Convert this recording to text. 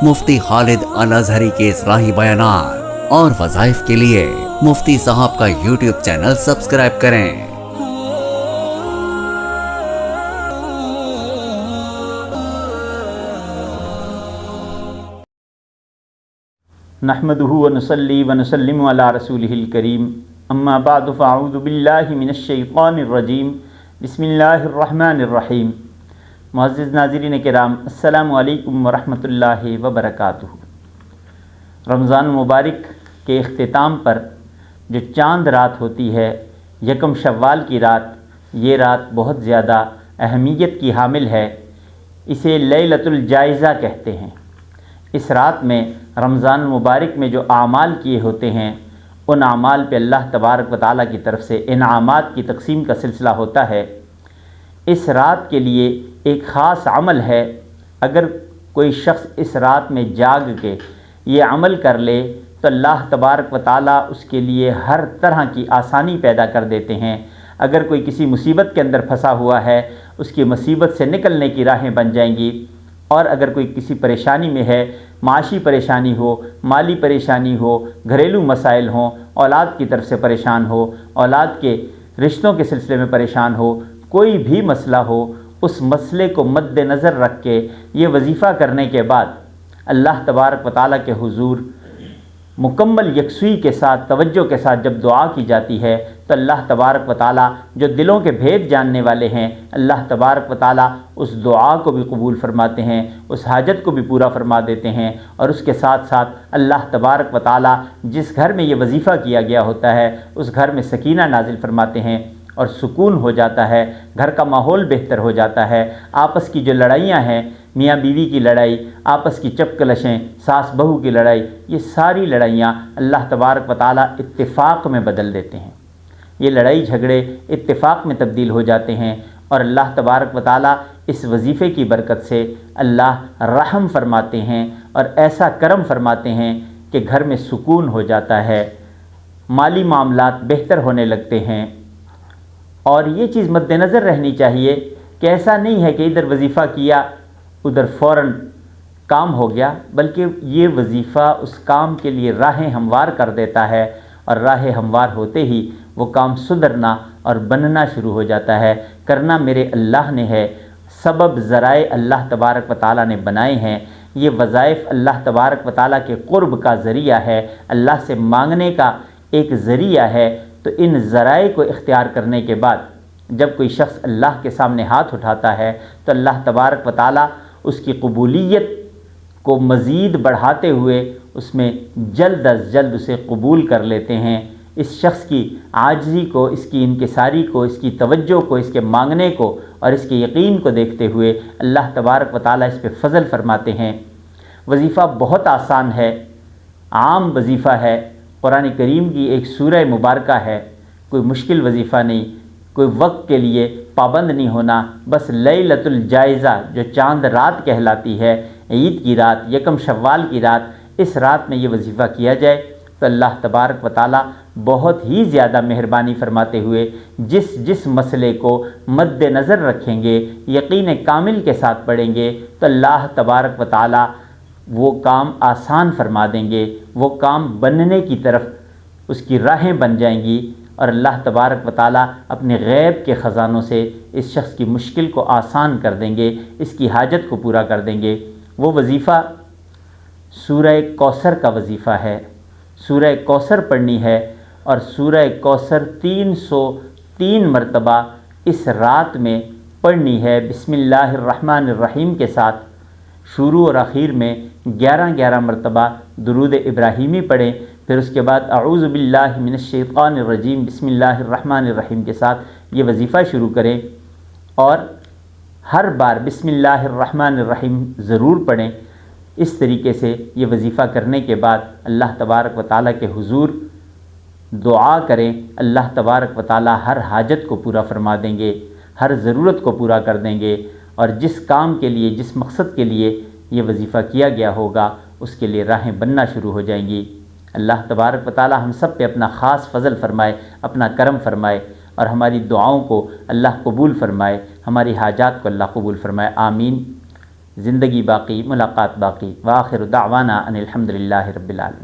مفتی خالد الازہری کے اصلاحی بیانات اور وظائف کے لیے مفتی صاحب کا یوٹیوب چینل سبسکرائب کریں۔ نحمده ونصلي ونسلم على رسوله الكريم اما بعد فاعوذ باللہ من الشیطان الرجیم بسم اللہ الرحمن الرحیم۔ معزز ناظرین کرام، السلام علیکم ورحمۃ اللہ وبرکاتہ۔ رمضان مبارک کے اختتام پر جو چاند رات ہوتی ہے، یکم شوال کی رات، یہ رات بہت زیادہ اہمیت کی حامل ہے۔ اسے لیلۃ الجائزہ کہتے ہیں۔ اس رات میں رمضان مبارک میں جو اعمال کیے ہوتے ہیں، ان اعمال پہ اللہ تبارک و تعالیٰ کی طرف سے انعامات کی تقسیم کا سلسلہ ہوتا ہے۔ اس رات کے لیے ایک خاص عمل ہے۔ اگر کوئی شخص اس رات میں جاگ کے یہ عمل کر لے تو اللہ تبارک و تعالیٰ اس کے لیے ہر طرح کی آسانی پیدا کر دیتے ہیں۔ اگر کوئی کسی مصیبت کے اندر پھنسا ہوا ہے، اس کی مصیبت سے نکلنے کی راہیں بن جائیں گی، اور اگر کوئی کسی پریشانی میں ہے، معاشی پریشانی ہو، مالی پریشانی ہو، گھریلو مسائل ہوں، اولاد کی طرف سے پریشان ہو، اولاد کے رشتوں کے سلسلے میں پریشان ہو، کوئی بھی مسئلہ ہو، اس مسئلے کو مد نظر رکھ کے یہ وظیفہ کرنے کے بعد اللہ تبارک و تعالیٰ کے حضور مکمل یکسوئی کے ساتھ، توجہ کے ساتھ جب دعا کی جاتی ہے تو اللہ تبارک و تعالیٰ جو دلوں کے بھید جاننے والے ہیں، اللہ تبارک و تعالیٰ اس دعا کو بھی قبول فرماتے ہیں، اس حاجت کو بھی پورا فرما دیتے ہیں، اور اس کے ساتھ ساتھ اللہ تبارک و تعالیٰ جس گھر میں یہ وظیفہ کیا گیا ہوتا ہے، اس گھر میں سکینہ نازل فرماتے ہیں اور سکون ہو جاتا ہے، گھر کا ماحول بہتر ہو جاتا ہے۔ آپس کی جو لڑائیاں ہیں، میاں بیوی کی لڑائی، آپس کی چپکلشیں، ساس بہو کی لڑائی، یہ ساری لڑائیاں اللہ تبارک و تعالیٰ اتفاق میں بدل دیتے ہیں۔ یہ لڑائی جھگڑے اتفاق میں تبدیل ہو جاتے ہیں، اور اللہ تبارک و تعالیٰ اس وظیفے کی برکت سے اللہ رحم فرماتے ہیں اور ایسا کرم فرماتے ہیں کہ گھر میں سکون ہو جاتا ہے، مالی معاملات بہتر ہونے لگتے ہیں۔ اور یہ چیز مد نظر رہنی چاہیے کہ ایسا نہیں ہے کہ ادھر وظیفہ کیا ادھر فوراً کام ہو گیا، بلکہ یہ وظیفہ اس کام کے لیے راہیں ہموار کر دیتا ہے، اور راہیں ہموار ہوتے ہی وہ کام سدھرنا اور بننا شروع ہو جاتا ہے۔ کرنا میرے اللہ نے ہے، سبب ذرائع اللہ تبارک و تعالیٰ نے بنائے ہیں۔ یہ وظائف اللہ تبارک و تعالیٰ کے قرب کا ذریعہ ہے، اللہ سے مانگنے کا ایک ذریعہ ہے۔ تو ان ذرائع کو اختیار کرنے کے بعد جب کوئی شخص اللہ کے سامنے ہاتھ اٹھاتا ہے تو اللہ تبارک و تعالیٰ اس کی قبولیت کو مزید بڑھاتے ہوئے اس میں جلد از جلد اسے قبول کر لیتے ہیں۔ اس شخص کی عاجزی کو، اس کی انکساری کو، اس کی توجہ کو، اس کے مانگنے کو اور اس کے یقین کو دیکھتے ہوئے اللہ تبارک و تعالیٰ اس پہ فضل فرماتے ہیں۔ وظیفہ بہت آسان ہے، عام وظیفہ ہے، قرآن کریم کی ایک سورہ مبارکہ ہے، کوئی مشکل وظیفہ نہیں، کوئی وقت کے لیے پابند نہیں ہونا، بس لیلۃ الجائزہ جو چاند رات کہلاتی ہے، عید کی رات، یکم شوال کی رات، اس رات میں یہ وظیفہ کیا جائے تو اللہ تبارک و تعالیٰ بہت ہی زیادہ مہربانی فرماتے ہوئے جس مسئلے کو مد نظر رکھیں گے، یقین کامل کے ساتھ پڑھیں گے تو اللہ تبارک و تعالیٰ وہ کام آسان فرما دیں گے، وہ کام بننے کی طرف اس کی راہیں بن جائیں گی، اور اللہ تبارک و تعالیٰ اپنے غیب کے خزانوں سے اس شخص کی مشکل کو آسان کر دیں گے، اس کی حاجت کو پورا کر دیں گے۔ وہ وظیفہ سورہ کوثر کا وظیفہ ہے۔ سورہ کوثر پڑھنی ہے، اور سورہ کوثر 303 مرتبہ اس رات میں پڑھنی ہے، بسم اللہ الرحمن الرحیم کے ساتھ۔ شروع اور آخر میں 11 مرتبہ درود ابراہیمی پڑھیں، پھر اس کے بعد اعوذ باللہ من الشیطان الرجیم بسم اللہ الرحمن الرحیم کے ساتھ یہ وظیفہ شروع کریں، اور ہر بار بسم اللہ الرحمن الرحیم ضرور پڑھیں۔ اس طریقے سے یہ وظیفہ کرنے کے بعد اللہ تبارک و تعالیٰ کے حضور دعا کریں، اللہ تبارک و تعالیٰ ہر حاجت کو پورا فرما دیں گے، ہر ضرورت کو پورا کر دیں گے، اور جس کام کے لیے، جس مقصد کے لیے یہ وظیفہ کیا گیا ہوگا، اس کے لیے راہیں بننا شروع ہو جائیں گی۔ اللہ تبارک و تعالیٰ ہم سب پہ اپنا خاص فضل فرمائے، اپنا کرم فرمائے، اور ہماری دعاؤں کو اللہ قبول فرمائے، ہماری حاجات کو اللہ قبول فرمائے، آمین۔ زندگی باقی، ملاقات باقی۔ وآخر دعوانا ان الحمد للہ رب العالمین۔